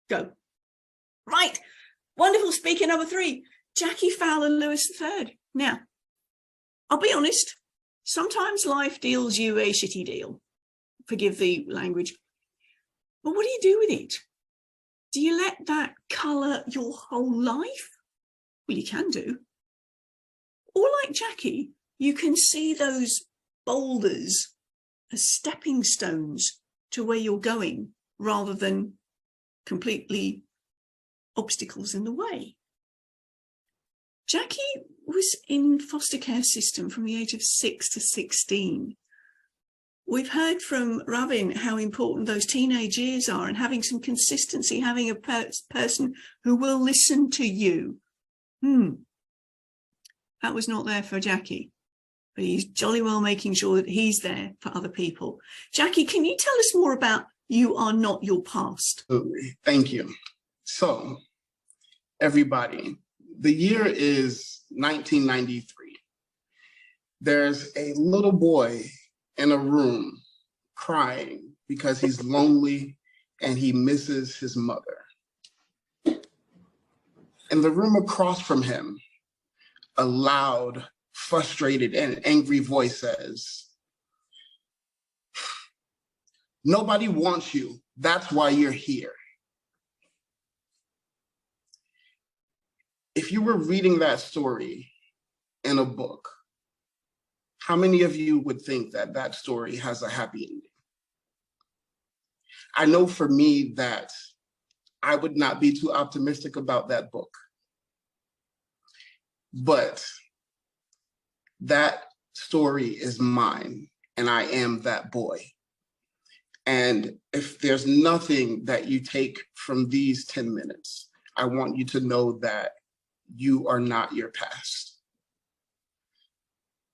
Go. Right. Wonderful speaker number 3, Jackie Fowler Lewis III. Now, I'll be honest, sometimes life deals you a shitty deal. Forgive the language. But what do you do with it? Do you let that colour your whole life? Well, you can do. Or like Jackie, you can see those boulders as stepping stones to where you're going rather than completely obstacles in the way. Jackie was in foster care system from the age of 6 to 16. We've heard from Robin how important those teenage years are, and having some consistency, having a person who will listen to you. That was not there for Jackie, but he's jolly well making sure that he's there for other people. Jackie, can you tell us more about You Are Not Your Past? Absolutely. Thank you. So, everybody, the year is 1993. There's a little boy in a room crying because he's lonely and he misses his mother. In the room across from him, a loud, frustrated, and angry voice says, "Nobody wants you. That's why you're here." If you were reading that story in a book, how many of you would think that that story has a happy ending? I know for me that I would not be too optimistic about that book. But that story is mine, and I am that boy. And if there's nothing that you take from these 10 minutes, I want you to know that you are not your past.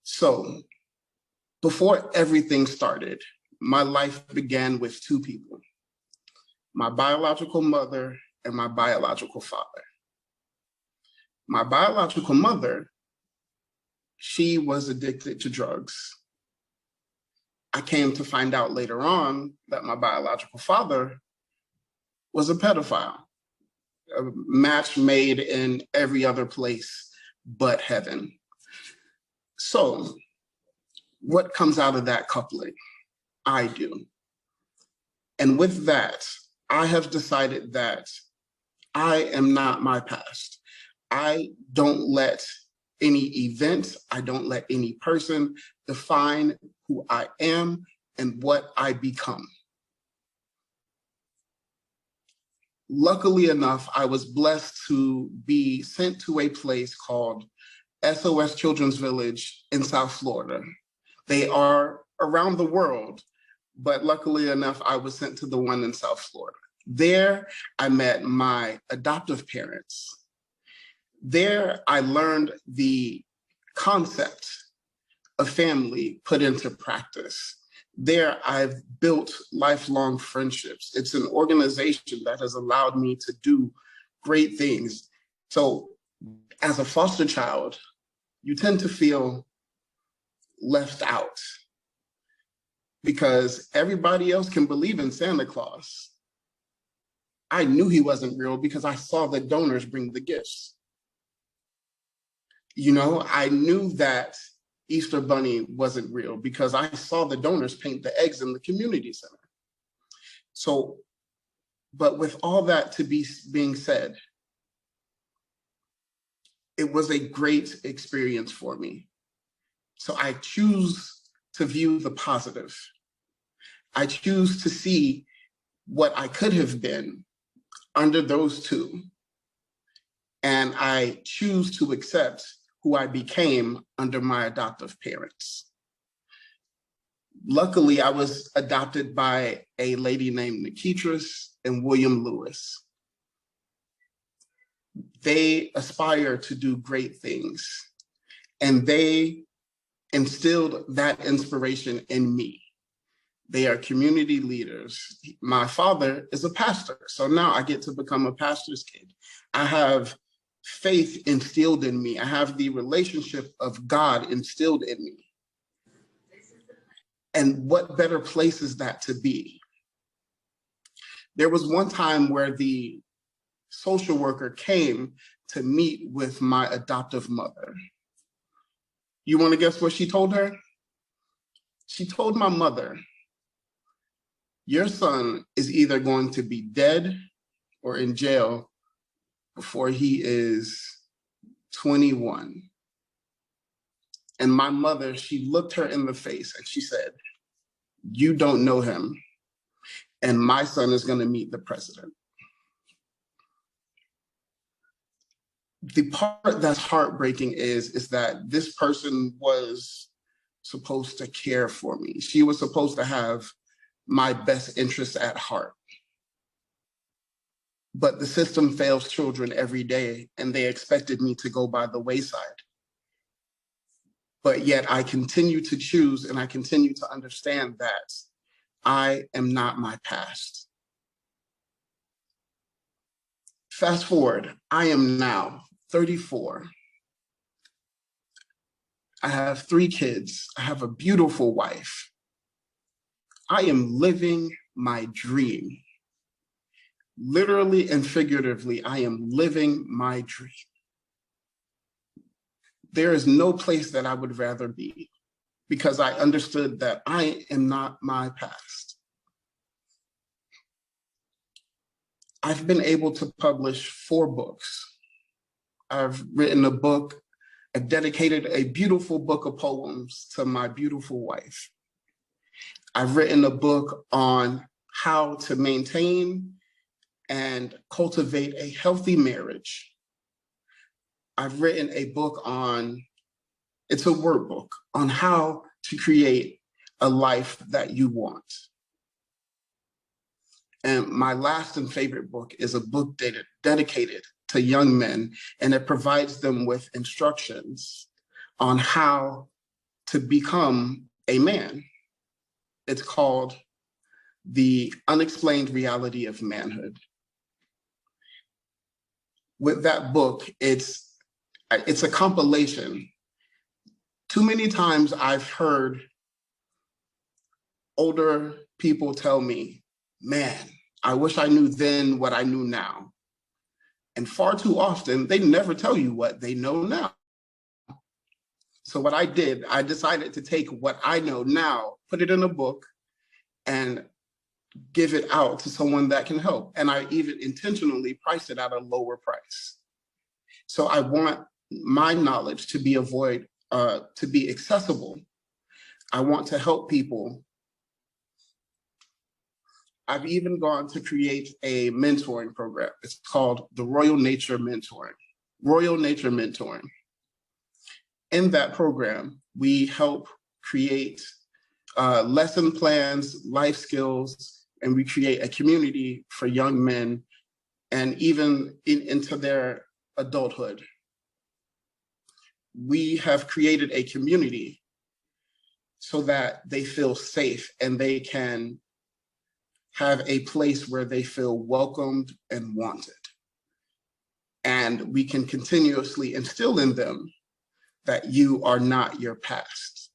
So before everything started, my life began with 2 people, my biological mother and my biological father. My biological mother, she was addicted to drugs. I came to find out later on that my biological father was a pedophile, a match made in every other place but heaven. So what comes out of that coupling? I do. And with that, I have decided that I am not my past. I don't let any event, I don't let any person define who I am and what I become. Luckily enough, I was blessed to be sent to a place called SOS Children's Village in South Florida. They are around the world, but luckily enough, I was sent to the one in South Florida. There, I met my adoptive parents. There, I learned the concept of family put into practice. There, I've built lifelong friendships. It's an organization that has allowed me to do great things. So as a foster child, you tend to feel left out because everybody else can believe in Santa Claus. I knew he wasn't real because I saw the donors bring the gifts. You know, I knew that Easter Bunny wasn't real because I saw the donors paint the eggs in the community center. So, but with all that being said, it was a great experience for me. So I choose to view the positive. I choose to see what I could have been under those 2. And I choose to accept who I became under my adoptive parents. Luckily, I was adopted by a lady named Nikitris and William Lewis. They aspire to do great things, and they instilled that inspiration in me. They are community leaders. My father is a pastor, so now I get to become a pastor's kid. I have faith instilled in me. I have the relationship of God instilled in me. And what better place is that to be? There was one time where the social worker came to meet with my adoptive mother. You want to guess what she told her? She told my mother, your son is either going to be dead or in jail before he is 21. And my mother, she looked her in the face and she said, you don't know him, and my son is going to meet the president. The part that's heartbreaking is that this person was supposed to care for me. She was supposed to have my best interests at heart. But the system fails children every day, and they expected me to go by the wayside. But yet I continue to choose, and I continue to understand that I am not my past. Fast forward, I am now 34. I have 3 kids. I have a beautiful wife. I am living my dream. Literally and figuratively, I am living my dream. There is no place that I would rather be, because I understood that I am not my past. I've been able to publish 4 books. I've written a book. I've dedicated a beautiful book of poems to my beautiful wife. I've written a book on how to maintain and cultivate a healthy marriage. I've written a book on, it's a workbook on how to create a life that you want. And my last and favorite book is a book dedicated to young men, and it provides them with instructions on how to become a man. It's called The Unexplained Reality of Manhood. With that book, it's a compilation. Too many times I've heard older people tell me, man, I wish I knew then what I knew now. And far too often, they never tell you what they know now. So what I did, I decided to take what I know now, put it in a book, and give it out to someone that can help. And I even intentionally priced it at a lower price. So I want my knowledge to be accessible. I want to help people. I've even gone to create a mentoring program. It's called the Royal Nature Mentoring. Royal Nature Mentoring. In that program, we help create lesson plans, life skills, and we create a community for young men and even into their adulthood. We have created a community so that they feel safe and they can have a place where they feel welcomed and wanted. And we can continuously instill in them that you are not your past.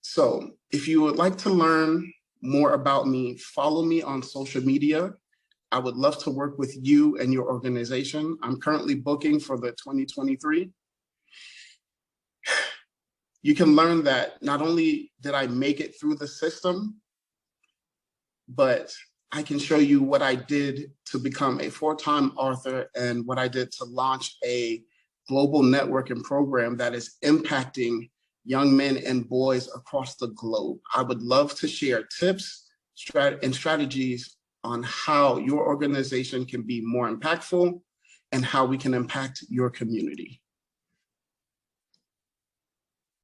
So if you would like to learn more about me, follow me on social media. I would love to work with you and your organization. I'm currently booking for the 2023. You can learn that not only did I make it through the system, but I can show you what I did to become a 4-time author and what I did to launch a global network and program that is impacting young men and boys across the globe. I would love to share tips and strategies on how your organization can be more impactful and how we can impact your community.